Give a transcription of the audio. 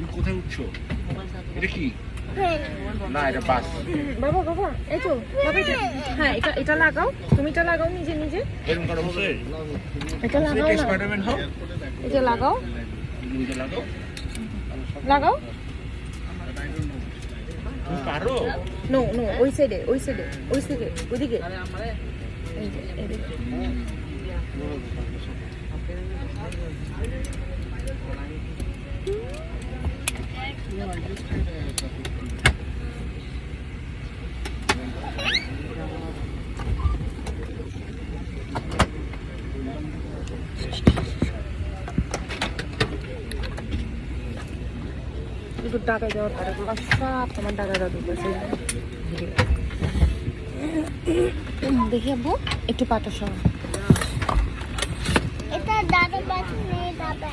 তুমি কোথায় উঠছো? এটা কি? না এটা বাস। বাবা বাবা এই তো বাবা এটা হ্যাঁ এটা এটা লাগাও, তুমি এটা লাগাও নিজে নিজে। এরকম করো বসে। এটা লাগাও না, স্পাইডারম্যান হও। এটা লাগাও এটা লাগাও। লাগাও। তুমি পারো? নো নো ওই সাইডে ওই সাইডে ওই সাইডে ওইদিকে এই যে এদিকে। একটু টাকা দেওয়ার পরে সব তোমার টাকা দেওয়া ঢুকেছে দেখি আব্বু একটু পাটা সহ এটা দাদা বাস নিয়ে যাবে।